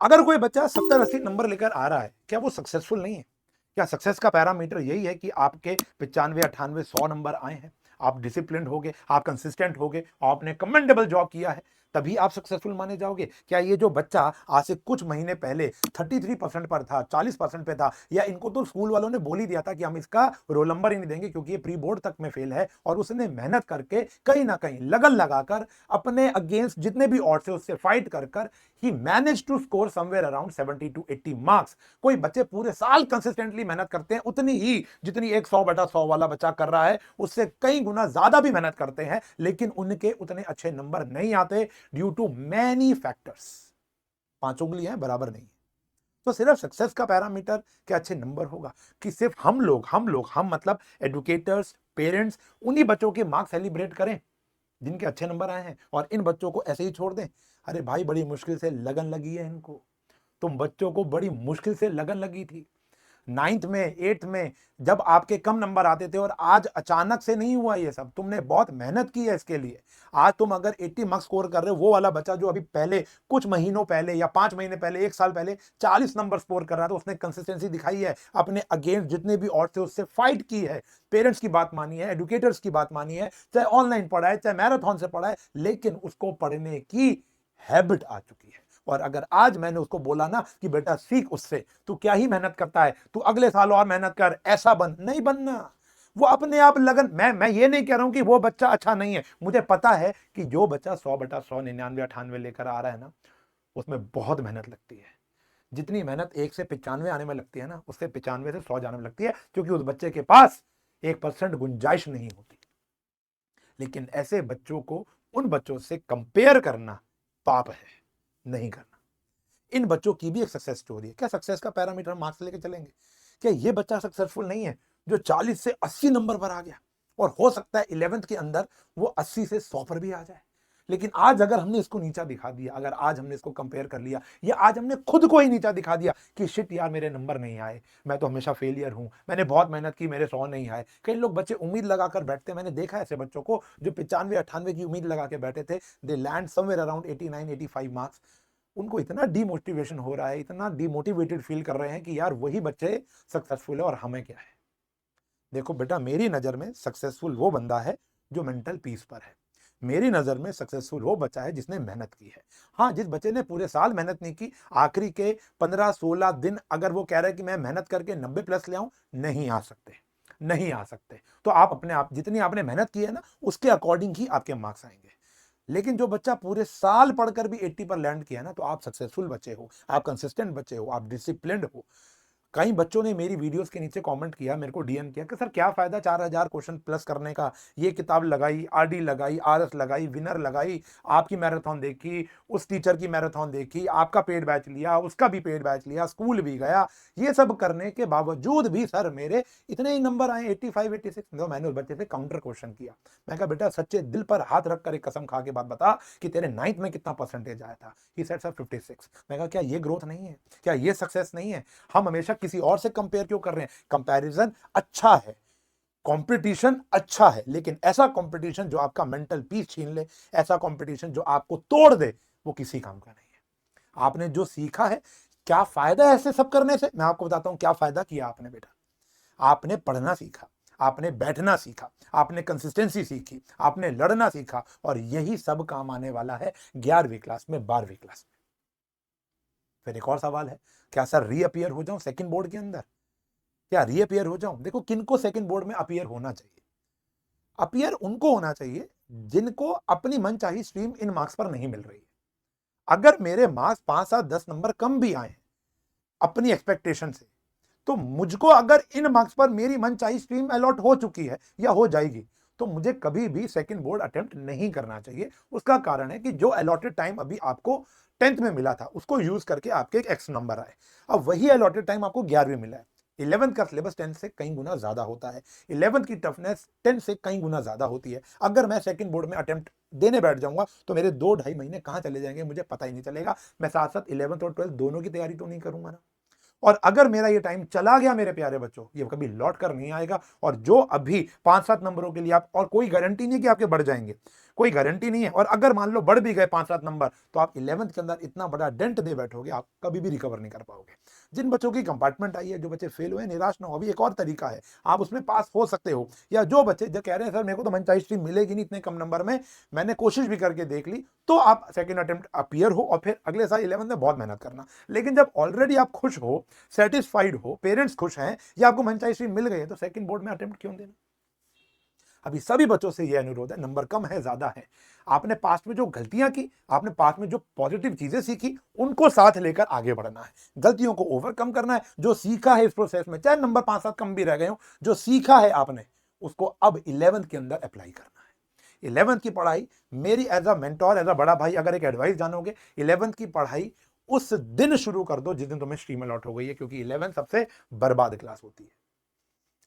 अगर कोई बच्चा 70-80 नंबर लेकर आ रहा है, क्या वो सक्सेसफुल नहीं है? क्या सक्सेस का पैरामीटर यही है कि आपके 95, 98, 100 नंबर आए हैं, आप डिसिप्लिन्ड हो गए, आप कंसिस्टेंट हो गए, आपने कमेंडेबल जॉब किया है, तभी आप सक्सेसफुल माने जाओगे? क्या ये जो बच्चा आज से कुछ महीने पहले 33% पर था, 40% पे था, या इनको तो स्कूल वालों ने बोल ही दिया था कि हम इसका रोल नंबर ही नहीं देंगे क्योंकि ये प्री बोर्ड तक में फेल है, और उसने मेहनत करके कहीं ना कहीं लगन लगाकर अपने अगेंस्ट जितने भी ऑड्स थे उससे फाइट कर कर ही manage to score somewhere around 70 to 80 marks. कोई बच्चे पूरे साल कंसिस्टेंटली मेहनत करते हैं उतनी ही जितनी एक 100/100 वाला बच्चा कर रहा है, उससे कई गुना ज्यादा भी मेहनत करते हैं, लेकिन उनके उतने अच्छे नंबर नहीं आते ड्यू टू मैनी फैक्टर्स। पांच उंगलियां बराबर नहीं है। तो सिर्फ सक्सेस का पैरामीटर क्या अच्छे नंबर होगा कि सिर्फ हम मतलब एडुकेटर्स, पेरेंट्स उन्हीं बच्चों के मार्क्स सेलिब्रेट करें जिनके अच्छे नंबर आए हैं और इन बच्चों को ऐसे ही छोड़ दें? अरे भाई, बड़ी मुश्किल से लगन लगी है इनको। तुम बच्चों को बड़ी मुश्किल से लगन लगी थी नाइन्थ में, एट्थ में, जब आपके कम नंबर आते थे, और आज अचानक से नहीं हुआ ये सब, तुमने बहुत मेहनत की है इसके लिए। आज तुम अगर 80 मार्क्स स्कोर कर रहे हो, वो वाला बच्चा जो अभी पहले कुछ महीनों पहले या 5 महीने पहले, एक साल पहले 40 नंबर स्कोर कर रहा था, उसने कंसिस्टेंसी दिखाई है, अपने अगेंस्ट जितने भी और थे उससे फाइट की है, पेरेंट्स की बात मानी है, एडुकेटर्स की बात मानी है, चाहे ऑनलाइन पढ़ा है चाहे मैराथन से पढ़ा है, लेकिन उसको पढ़ने की हैबिट आ चुकी है। और अगर आज मैंने उसको बोला ना कि बेटा सीख उससे, तू क्या ही मेहनत करता है, तू अगले साल और मेहनत कर, ऐसा बन, नहीं बनना। वो अपने आप लगन, मैं ये नहीं कह रहा हूं कि वो बच्चा अच्छा नहीं है, मुझे पता है कि जो बच्चा 100/100, 99, 98 लेकर आ रहा है ना, उसमें बहुत मेहनत लगती है। जितनी मेहनत 1 से 95 आने में लगती है ना, उससे 95 से 100 जाने में लगती है, क्योंकि उस बच्चे के पास 1% गुंजाइश नहीं होती। लेकिन ऐसे बच्चों को उन बच्चों से कंपेयर करना पाप है, नहीं करना। इन बच्चों की भी एक सक्सेस स्टोरी है। क्या सक्सेस का पैरामीटर मार्क्स लेके चलेंगे? क्या ये बच्चा सक्सेसफुल नहीं है जो 40 से 80 नंबर पर आ गया, और हो सकता है 11th के अंदर वो 80 से 100 पर भी आ जाए? लेकिन आज अगर हमने इसको नीचा दिखा दिया, अगर आज हमने इसको कंपेयर कर लिया, या आज हमने खुद को ही नीचा दिखा दिया कि शिट यार, मेरे नंबर नहीं आए, मैं तो हमेशा फेलियर हूं, मैंने बहुत मेहनत की, मेरे 100 नहीं आए। कई लोग बच्चे उम्मीद लगाकर बैठते हैं, मैंने देखा है ऐसे बच्चों को जो 95, 98 की उम्मीद लगा के बैठे थे, दे लैंड समवेयर अराउंड 89, 85 मार्क्स। उनको इतना डीमोटिवेशन हो रहा है, इतना डीमोटिवेटेड फील कर रहे हैं कि यार वही बच्चे सक्सेसफुल है और हमें क्या है। देखो बेटा, मेरी नजर में सक्सेसफुल वो बंदा है जो मेंटल पीस पर है। मेरी नजर में सक्सेसफुल वो बच्चा है जिसने मेहनत की है। हाँ, जिस बच्चे ने पूरे साल मेहनत नहीं की, आखिरी के 15-16 दिन अगर वो कह रहा है कि मैं मेहनत करके 90 प्लस ले आऊं, नहीं आ सकते, नहीं आ सकते। तो आप अपने आप जितनी आपने मेहनत की है ना, उसके अकॉर्डिंग ही आपके मार्क्स आएंगे। लेकिन जो बच्चा पूरे साल पढ़कर भी 80 पर लैंड किया ना, तो आप सक्सेसफुल बच्चे हो, आप कंसिस्टेंट बच्चे हो, आप डिसिप्लिन्ड हो। कई बच्चों ने मेरी वीडियोस के नीचे कमेंट किया, मेरे को डीएम किया कि सर क्या फायदा 4000 क्वेश्चन प्लस करने का, ये किताब लगाई, आरडी लगाई, आरएस लगाई, विनर लगाई, आपकी मैराथन देखी, उस टीचर की मैराथन देखी, आपका पेड बैच लिया, उसका भी पेड बैच लिया, स्कूल भी गया, ये सब करने के बावजूद भी सर मेरे इतने ही नंबर आए 85, 86। तो मैंने उस बच्चे से काउंटर क्वेश्चन किया, मैं कहा बेटा सच्चे दिल पर हाथ रखकर एक कसम खा के बात बता कि तेरे 9th में कितना परसेंटेज आया था? He said sir 56। मैं कहा क्या ये ग्रोथ नहीं है? क्या ये सक्सेस नहीं है? हम हमेशा किसी और से कंपेयर क्यों कर रहे हैं? कंपैरिजन अच्छा है, कंपटीशन अच्छा है, लेकिन ऐसा कंपटीशन जो आपका मेंटल पीस छीन ले, ऐसा कंपटीशन जो आपको तोड़ दे, वो किसी काम का नहीं है। आपने जो सीखा है, क्या फायदा है ऐसे सब करने से? मैं आपको बताता हूं क्या फायदा किया आपने बेटा। आपने पढ़ना सीखा, आपने बैठना सीखा, आपने कंसिस्टेंसी सीखी, आपने लड़ना सीखा, और यही सब काम आने वाला है 11वीं क्लास में, 12वीं क्लास में। फिर एक और सवाल है, क्या सर रीअपियर हो जाऊं सेकंड बोर्ड के अंदर? क्या रीअपियर हो जाऊं? देखो, किनको सेकंड बोर्ड में अपियर होना चाहिए? अपियर उनको होना चाहिए जिनको अपनी मनचाही स्ट्रीम इन मार्क्स पर नहीं मिल रही है। अगर मेरे मार्क्स 5, 7, 10 नंबर कम भी आए अपनी एक्सपेक्टेशन से, तो मुझको अगर इन मार्क्स पर मेरी मनचाही स्ट्रीम अलॉट हो चुकी है या हो जाएगी, तो मुझे कभी भी सेकंड बोर्ड अटेम्प्ट नहीं करना चाहिए। उसका कारण है कि जो अलॉटेड टाइम अभी आपको 10th में मिला था, उसको यूज करके आपके एक एक्स नंबर आए। अब वही अलॉटेड टाइम आपको 11वीं मिला है। 11th का सिलेबस 10th से कई गुना ज्यादा होता है, 11th की टफनेस 10th से कई गुना ज्यादा होती है। अगर मैं सेकंड बोर्ड में अटेम्प्ट देने बैठ जाऊंगा, तो मेरे 2-2.5 महीने कहां चले जाएंगे मुझे पता ही नहीं चलेगा। मैं साथ साथ 11th और 12th दोनों की तैयारी तो नहीं करूंगा ना। और अगर मेरा ये टाइम चला गया मेरे प्यारे बच्चों, ये कभी लौट कर नहीं आएगा। और जो अभी 5-7 नंबरों के लिए आप, और कोई गारंटी नहीं कि आपके बढ़ जाएंगे, कोई गारंटी नहीं है। और अगर मान लो बढ़ भी गए 5-7 नंबर, तो आप 11th के अंदर इतना बड़ा डेंट दे बैठोगे, आप कभी भी रिकवर नहीं कर पाओगे। जिन बच्चों की कंपार्टमेंट आई है, जो बच्चे फेल हुए, निराश ना हो। अभी एक और तरीका है, आप उसमें पास हो सकते हो। या जो बच्चे जो कह रहे हैं सर मेरे को तो मनचाही स्ट्रीम मिलेगी नहीं इतने कम नंबर में, मैंने कोशिश भी करके देख ली, तो आप सेकंड अटेम्प्ट अपीयर हो और फिर अगले साल 11th में बहुत मेहनत करना। लेकिन जब ऑलरेडी आप खुश हो, सेटिस्फाइड हो, पेरेंट्स खुश हैं, या आपको मनचाही स्ट्रीम मिल गई है, तो सेकंड बोर्ड में अटेम्प्ट क्यों देना। अभी सभी बच्चों से यह अनुरोध है, नंबर कम है ज्यादा है, आपने पास्ट में जो गलतियां की, आपने पास्ट में जो पॉजिटिव चीजें सीखी, उनको साथ लेकर आगे बढ़ना है, गलतियों को ओवरकम करना है। जो सीखा है इस प्रोसेस में, चाहे नंबर 5-7 कम भी रह गए हो, जो सीखा है आपने, उसको अब 11th के अंदर अप्लाई करना है। 11th की पढ़ाई मेरी as a mentor, as a बड़ा भाई अगर एक एडवाइस जानोगे, 11th की पढ़ाई उस दिन शुरू कर दो जिस दिन तुम्हें स्ट्रीम अलॉट हो गई है, क्योंकि 11th सबसे बर्बाद क्लास होती है।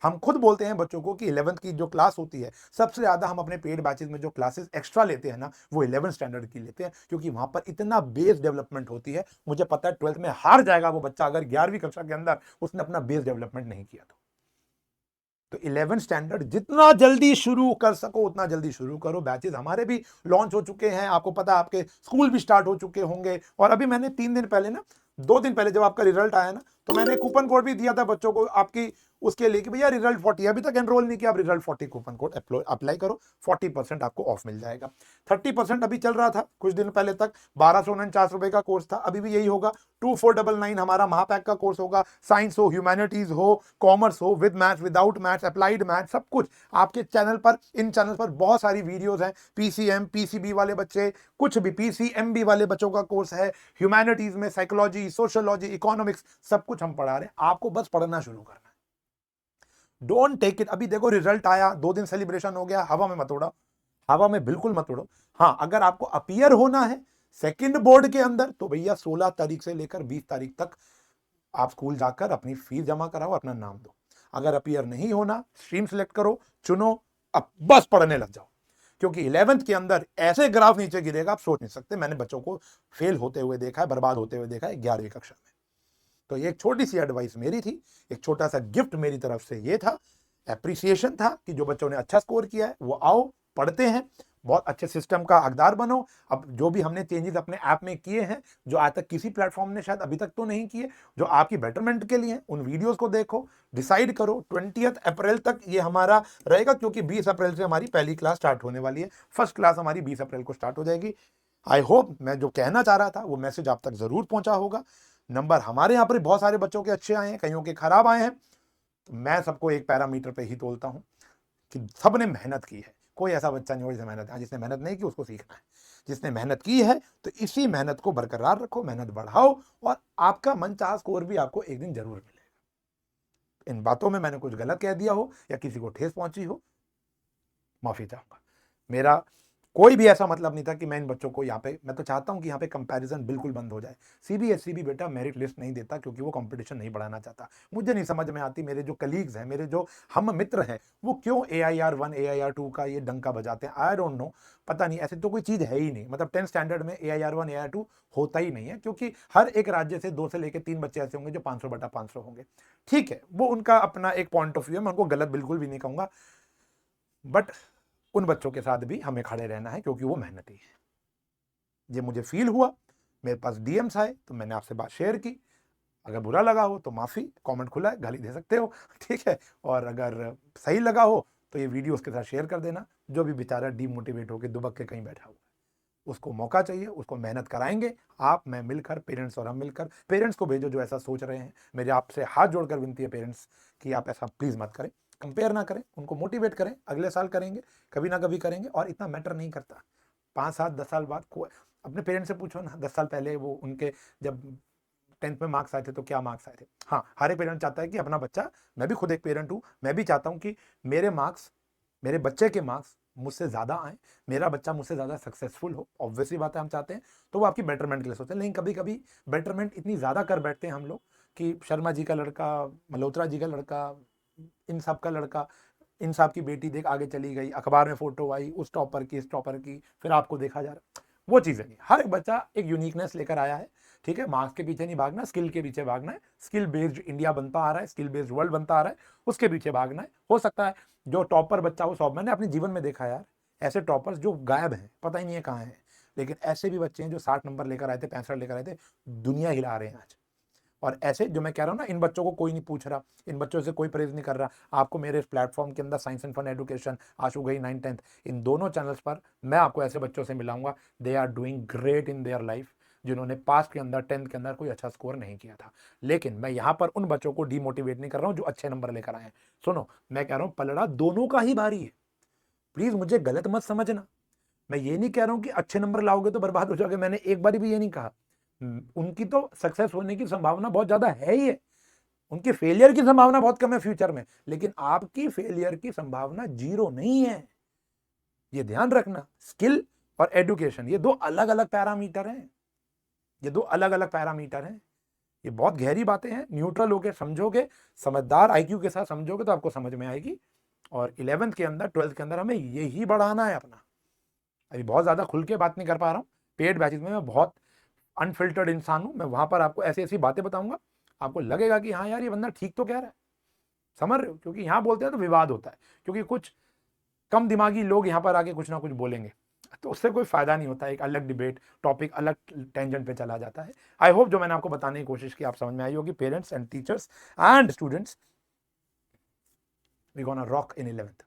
हम खुद बोलते हैं बच्चों को कि 11th की जो क्लास होती है, सबसे ज्यादा हम अपने पेड बैचेस में जो क्लासेस एक्स्ट्रा लेते हैं ना, वो 11th स्टैंडर्ड की लेते हैं, क्योंकि वहां पर इतना बेस डेवलपमेंट होती है। मुझे पता है 12th में हार जाएगा वो बच्चा अगर 11वीं कक्षा के अंदर उसने अपना बेस डेवलपमेंट नहीं किया तो 11th स्टैंडर्ड जितना जल्दी शुरू कर सको उतना जल्दी शुरू करो। बैचेस हमारे भी लॉन्च हो चुके हैं, आपको पता है, आपके स्कूल भी स्टार्ट हो चुके होंगे। और अभी मैंने 3 दिन पहले ना, 2 दिन पहले जब आपका रिजल्ट आया ना, तो मैंने कूपन कोड भी दिया था बच्चों को आपकी उसके लिए कि भैया रिजल्ट 40 अभी तक एनरोल नहीं किया, आप रिजल्ट 40 कूपन कोड अप्लाई करो, 40% आपको ऑफ मिल जाएगा। 30% अभी चल रहा था कुछ दिन पहले तक, 1249 रुपए का कोर्स था, अभी भी यही होगा। 2499 हमारा महापैक का कोर्स होगा। साइंस हो, ह्यूमैनिटीज हो, कॉमर्स हो, with maths, without maths, applied maths, सब कुछ आपके चैनल पर, इन चैनल पर बहुत सारी वीडियोस हैं। पीसीएम पीसीबी वाले बच्चे, कुछ भी पीसीएमबी वाले बच्चों का कोर्स है। ह्यूमैनिटीज में साइकोलॉजी, सोशियोलॉजी, इकोनॉमिक्स, सब कुछ हम पढ़ा रहे हैं। आपको बस पढ़ना शुरू करना है। डोंट टेक इट, अभी देखो रिजल्ट आया, 2 दिन सेलिब्रेशन हो गया, हवा में मत उड़ाओ, हवा में बिल्कुल मत उड़ो। हाँ, अगर आपको अपीयर होना है सेकंड बोर्ड के अंदर, तो भैया 16 तारीख से लेकर 20 तारीख तक आप स्कूल जाकर अपनी फीस जमा कराओ, अपना नाम दो। अगर अपीयर नहीं होना, स्ट्रीम सिलेक्ट करो, चुनो, अब बस पढ़ने लग जाओ, क्योंकि 11th के अंदर ऐसे ग्राफ नीचे गिरेगा आप सोच नहीं सकते। मैंने बच्चों को फेल होते हुए देखा है, बर्बाद होते हुए देखा है 11वीं कक्षा में। तो ये एक छोटी सी एडवाइस मेरी थी, एक छोटा सा गिफ्ट मेरी तरफ से ये था, एप्रिसिएशन था कि जो बच्चों ने अच्छा स्कोर किया है वो आओ पढ़ते हैं, बहुत अच्छे सिस्टम का हकदार बनो। अब जो भी हमने चेंजेस अपने ऐप में किए हैं, जो आज तक किसी प्लेटफॉर्म ने शायद अभी तक तो नहीं किए, जो आपकी बेटरमेंट के लिए, उन वीडियोस को देखो, डिसाइड करो। 20 अप्रैल तक ये हमारा रहेगा, क्योंकि 20 अप्रैल से हमारी पहली क्लास स्टार्ट होने वाली है। फर्स्ट क्लास हमारी 20 अप्रैल को स्टार्ट हो जाएगी। आई होप मैं जो कहना चाह रहा था वो मैसेज आप तक जरूर पहुंचा होगा। नंबर हमारे यहाँ पर बहुत सारे बच्चों के अच्छे आए हैं, कईयों के खराब आए हैं। तो मैं सबको एक पैरामीटर पे ही तोलता हूं कि सबने मेहनत की है। कोई ऐसा बच्चा नहीं हो जिसने मेहनत नहीं की, उसको सीखना है। जिसने मेहनत की है तो इसी मेहनत को बरकरार रखो, मेहनत बढ़ाओ, और आपका मनचाहा स्कोर भी आपको एक दिन जरूर मिलेगा। इन बातों में मैंने कुछ गलत कह दिया हो या किसी को ठेस पहुंची हो, माफी चाहूंगा। मेरा कोई भी ऐसा मतलब नहीं था कि मैं इन बच्चों को यहाँ पे, मैं तो चाहता हूँ कि यहाँ पे कंपैरिजन बिल्कुल बंद हो जाए। सीबीएसई भी बेटा मेरिट लिस्ट नहीं देता, क्योंकि वो कंपटीशन नहीं बढ़ाना चाहता। मुझे नहीं समझ में आती, मेरे जो कलीग्स हैं, मेरे जो हम मित्र हैं, वो क्यों AIR 1 AIR 2 का ये डंका बजाते हैं। आई डोंट नो, पता नहीं, ऐसे तो कोई चीज है ही नहीं। मतलब 10th स्टैंडर्ड में AIR 1 AIR 2 होता ही नहीं है, क्योंकि हर एक राज्य से 2 से लेकर 3 बच्चे ऐसे होंगे जो 500/500 होंगे। ठीक है, वो उनका अपना एक पॉइंट ऑफ व्यू है, मैं उनको गलत बिल्कुल भी नहीं कहूंगा, बट उन बच्चों के साथ भी हमें खड़े रहना है, क्योंकि वो मेहनती है। ये मुझे फील हुआ, मेरे पास DMs आए तो मैंने आपसे बात शेयर की। अगर बुरा लगा हो तो माफी, कमेंट खुला है, गाली दे सकते हो, ठीक है। और अगर सही लगा हो तो ये वीडियो उसके साथ शेयर कर देना। जो भी बेचारा डीमोटिवेट होकर दुबक के कहीं बैठा हुआ है, उसको मौका चाहिए, उसको मेहनत कराएंगे आप, मैं मिलकर, पेरेंट्स और हम मिलकर। पेरेंट्स को भेजो जो ऐसा सोच रहे हैं। मेरे आपसे हाथ जोड़कर विनती है पेरेंट्स कि आप ऐसा प्लीज मत करें, कंपेयर ना करें, उनको मोटिवेट करें, अगले साल करेंगे, कभी ना कभी करेंगे, और इतना मैटर नहीं करता। 5, 7, 10 साल बाद को अपने पेरेंट्स से पूछो ना, 10 साल पहले वो उनके जब 10th में मार्क्स आए थे तो क्या मार्क्स आए थे। हाँ, हर एक पेरेंट चाहता है कि अपना बच्चा, मैं भी खुद एक पेरेंट हूँ, मैं भी चाहता हूँ कि मेरे मार्क्स, मेरे बच्चे के मार्क्स मुझसे ज्यादा आए, मेरा बच्चा मुझसे ज्यादा सक्सेसफुल हो। ऑब्वियसली बात है, हम चाहते हैं, तो वो आपकी बेटरमेंट के लिए सोचते हैं। लेकिन कभी कभी बेटरमेंट इतनी ज्यादा कर बैठते हैं हम लोग कि शर्मा जी का लड़का, मल्होत्रा जी का लड़का, इन सब का लड़का, इन सब की बेटी देख आगे चली गई, अखबार में फोटो आई उस टॉपर की, इस टॉपर की, फिर आपको देखा जा रहा। वो चीजें नहीं, हर एक बच्चा एक यूनिकनेस लेकर आया है, ठीक है। मार्क्स के पीछे नहीं भागना, स्किल के पीछे भागना है। स्किल बेस्ड इंडिया बनता आ रहा है, स्किल बेस्ड वर्ल्ड बनता आ रहा है, उसके पीछे भागना है। हो सकता है जो टॉपर बच्चा हो, सब मैंने अपने जीवन में देखा यार, ऐसे टॉपर्स जो गायब हैं, पता ही नहीं है कहाँ हैं। लेकिन ऐसे भी बच्चे हैं जो 60 नंबर लेकर आए थे, 65 लेकर आए थे, दुनिया हिला रहे हैं आज। और ऐसे जो मैं कह रहा हूँ ना, इन बच्चों को कोई नहीं पूछ रहा, इन बच्चों से कोई प्रेज नहीं कर रहा। आपको मेरे इस प्लेटफॉर्म के अंदर साइंस एंड फन एजुकेशन, आशु गई 9th-10th, इन दोनों चैनल्स पर मैं आपको ऐसे बच्चों से मिलाऊंगा, they are doing great in their life, जिन्होंने पास्ट के अंदर 10th के अंदर कोई अच्छा स्कोर नहीं किया था। लेकिन मैं यहाँ पर उन बच्चों को डीमोटिवेट नहीं कर रहा हूँ जो अच्छे नंबर लेकर आए हैं। सुनो, मैं कह रहा हूँ पलड़ा दोनों का ही भारी है, प्लीज मुझे गलत मत समझना। मैं ये नहीं कह रहा हूं कि अच्छे नंबर लाओगे तो बर्बाद हो जाओगे, मैंने एक बार भी ये नहीं कहा। उनकी तो सक्सेस होने की संभावना बहुत ज्यादा है ही है, उनके फेलियर की संभावना बहुत कम है फ्यूचर में, लेकिन आपकी फेलियर की संभावना 0 नहीं है। ये ध्यान रखना, स्किल और एडुकेशन ये दो अलग अलग पैरामीटर हैं, ये दो अलग अलग पैरामीटर हैं। ये बहुत गहरी बातें हैं, न्यूट्रल होकर समझोगे, समझदार आईक्यू के साथ समझोगे तो आपको समझ में आएगी। और 11th के अंदर, 12th के अंदर हमें यही बढ़ाना है अपना। अभी बहुत ज़्यादा खुल के बात नहीं कर पा रहा हूँ, पेड बैचेज में मैं बहुत अनफिल्टर्ड इंसान हूँ, मैं वहाँ पर आपको ऐसी ऐसी बातें बताऊंगा, आपको लगेगा कि हाँ यार ये बंदा ठीक तो कह रहा है, समझ रहे हो? क्योंकि यहाँ बोलते हैं तो विवाद होता है, क्योंकि कुछ कम दिमागी लोग यहाँ पर आके कुछ ना कुछ बोलेंगे, तो उससे कोई फायदा नहीं होता, एक अलग डिबेट टॉपिक अलग टेंजेंट पे चला जाता है। आई होप जो मैंने आपको बताने की कोशिश की आप समझ में आई होगी। Parents and teachers and students, we gonna rock in 11th।